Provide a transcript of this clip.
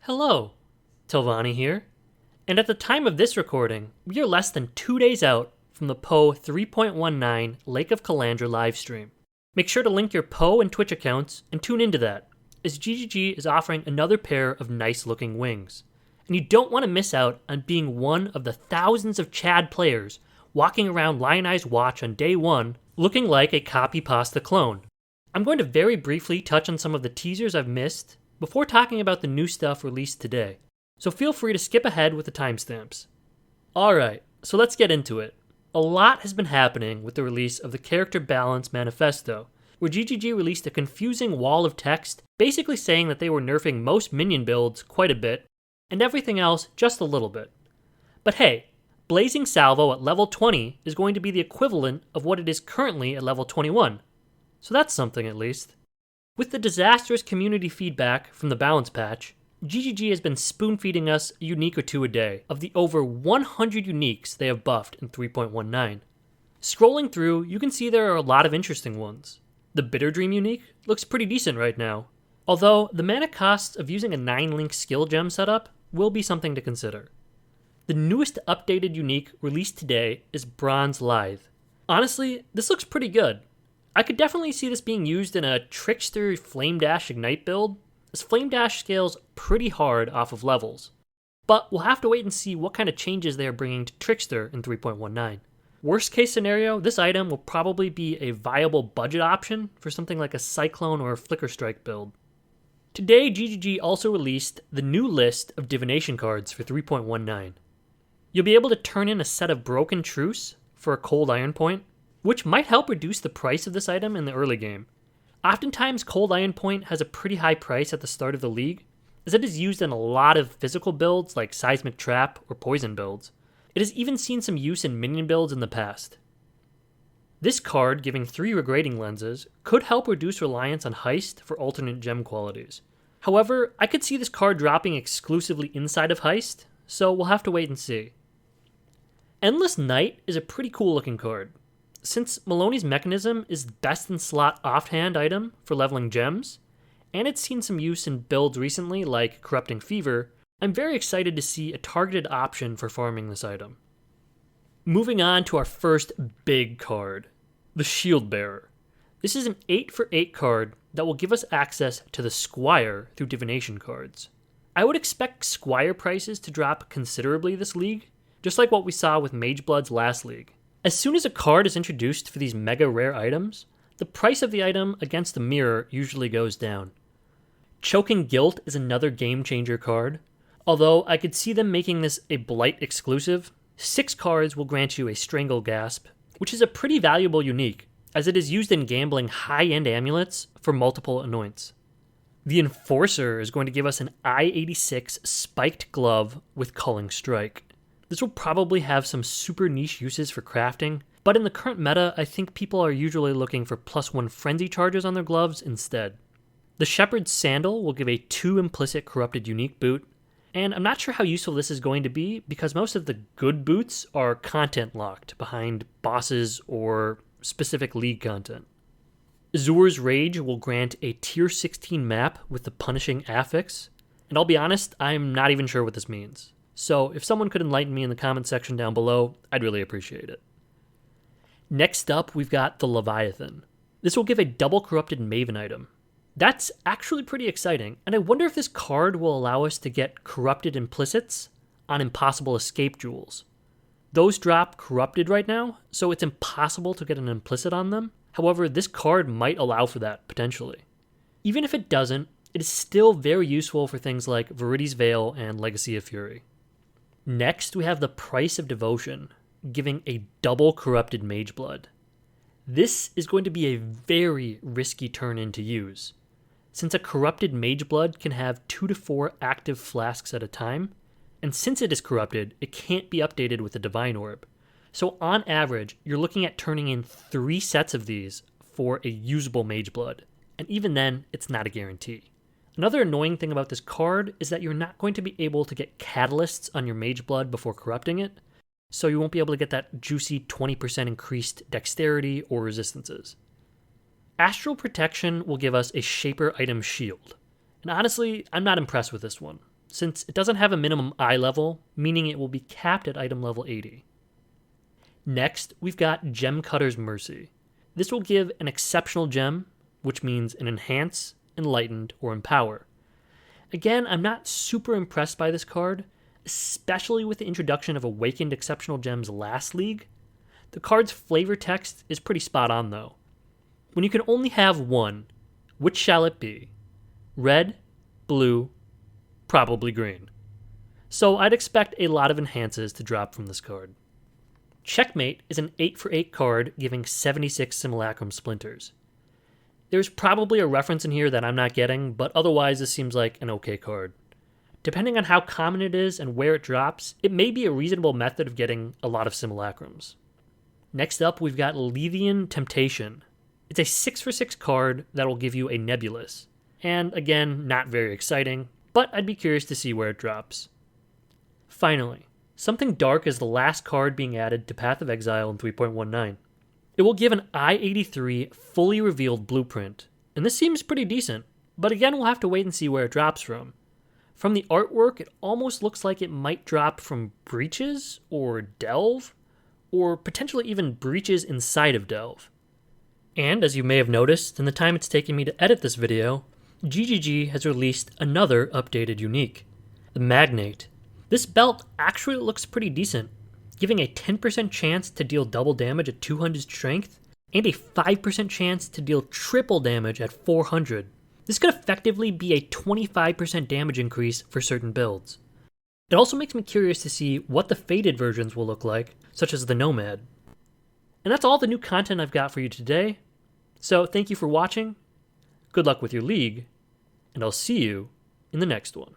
Hello, Tilvani here, and at the time of this recording, we are less than 2 days out from the PoE 3.19 Lake of Kalandra livestream. Make sure to link your PoE and Twitch accounts and tune into that, as GGG is offering another pair of nice looking wings. And you don't want to miss out on being one of the thousands of Chad players walking around Lionized Watch on day one looking like a copy pasta clone. I'm going to very briefly touch on some of the teasers I've missed before talking about the new stuff released today, so feel free to skip ahead with the timestamps. Alright, so let's get into it. A lot has been happening with the release of the Character Balance Manifesto, where GGG released a confusing wall of text basically saying that they were nerfing most minion builds quite a bit, and everything else just a little bit. But hey, Blazing Salvo at level 20 is going to be the equivalent of what it is currently at level 21, so that's something at least. With the disastrous community feedback from the balance patch, GGG has been spoon-feeding us a unique or two a day of the over 100 uniques they have buffed in 3.19. Scrolling through, you can see there are a lot of interesting ones. The Bitter Dream unique looks pretty decent right now, although the mana costs of using a 9-link skill gem setup will be something to consider. The newest updated unique released today is Bronn's Lithe. Honestly, this looks pretty good. I could definitely see this being used in a Trickster Flame Dash Ignite build, as Flame Dash scales pretty hard off of levels. But we'll have to wait and see what kind of changes they are bringing to Trickster in 3.19. Worst case scenario, this item will probably be a viable budget option for something like a Cyclone or Flicker Strike build. Today, GGG also released the new list of Divination Cards for 3.19. You'll be able to turn in a set of Broken Truce for a Cold Iron Point, which might help reduce the price of this item in the early game. Oftentimes, Cold Iron Point has a pretty high price at the start of the league, as it is used in a lot of physical builds like Seismic Trap or Poison builds. It has even seen some use in minion builds in the past. This card, giving 3 regrading lenses, could help reduce reliance on Heist for alternate gem qualities. However, I could see this card dropping exclusively inside of Heist, so we'll have to wait and see. Endless Night is a pretty cool looking card. Since Maloney's Mechanism is best in slot offhand item for leveling gems, and it's seen some use in builds recently like Corrupting Fever, I'm very excited to see a targeted option for farming this item. Moving on to our first big card, the Shield Bearer. This is an 8-for-8 card that will give us access to the Squire through Divination Cards. I would expect Squire prices to drop considerably this league, just like what we saw with Mageblood's last league. As soon as a card is introduced for these mega rare items, the price of the item against the mirror usually goes down. Choking Guilt is another game changer card. Although I could see them making this a Blight exclusive, 6 cards will grant you a Strangle Gasp, which is a pretty valuable unique, as it is used in gambling high-end amulets for multiple anoints. The Enforcer is going to give us an I-86 Spiked Glove with Culling Strike. This will probably have some super niche uses for crafting, but in the current meta, I think people are usually looking for +1 frenzy charges on their gloves instead. The Shepherd's Sandal will give a 2 implicit corrupted unique boot, and I'm not sure how useful this is going to be because most of the good boots are content locked behind bosses or specific league content. Azur's Rage will grant a tier 16 map with the Punishing Affix, and I'll be honest, I'm not even sure what this means. So if someone could enlighten me in the comment section down below, I'd really appreciate it. Next up, we've got the Leviathan. This will give a double corrupted Maven item. That's actually pretty exciting, and I wonder if this card will allow us to get corrupted implicits on impossible escape jewels. Those drop corrupted right now, so it's impossible to get an implicit on them. However, this card might allow for that, potentially. Even if it doesn't, it is still very useful for things like Viridi's Veil and Legacy of Fury. Next, we have the Price of Devotion, giving a double corrupted Mageblood. This is going to be a very risky turn-in to use, since a corrupted Mageblood can have 2 to 4 active flasks at a time, and since it is corrupted, it can't be updated with a Divine Orb. So on average, you're looking at turning in 3 sets of these for a usable Mageblood, and even then, it's not a guarantee. Another annoying thing about this card is that you're not going to be able to get catalysts on your Mageblood before corrupting it, so you won't be able to get that juicy 20% increased dexterity or resistances. Astral Protection will give us a Shaper item shield, and honestly, I'm not impressed with this one. since it doesn't have a minimum eye level, meaning it will be capped at item level 80. Next, we've got Gem Cutter's Mercy. This will give an exceptional gem, which means an Enhance, Enlightened, or Empower. Again, I'm not super impressed by this card, especially with the introduction of Awakened Exceptional Gems last league. The card's flavor text is pretty spot on though. When you can only have one, which shall it be? Red, blue, probably green. So I'd expect a lot of enhances to drop from this card. Checkmate is an 8-for-8 card giving 76 Simulacrum Splinters. There's probably a reference in here that I'm not getting, but otherwise this seems like an okay card. Depending on how common it is and where it drops, it may be a reasonable method of getting a lot of Simulacrums. Next up, we've got Lethean Temptation. It's a 6-for-6 card that will give you a Nebulous. And again, not very exciting, but I'd be curious to see where it drops. Finally, Something Dark is the last card being added to Path of Exile in 3.19. It will give an I-83 fully revealed blueprint, and this seems pretty decent, but again we'll have to wait and see where it drops from. From the artwork, it almost looks like it might drop from Breaches, or Delve, or potentially even Breaches inside of Delve. And as you may have noticed in the time it's taken me to edit this video, GGG has released another updated unique, the Magnate. This belt actually looks pretty decent, giving a 10% chance to deal double damage at 200 strength, and a 5% chance to deal triple damage at 400. This could effectively be a 25% damage increase for certain builds. It also makes me curious to see what the faded versions will look like, such as the Nomad. And that's all the new content I've got for you today. So thank you for watching, good luck with your league, and I'll see you in the next one.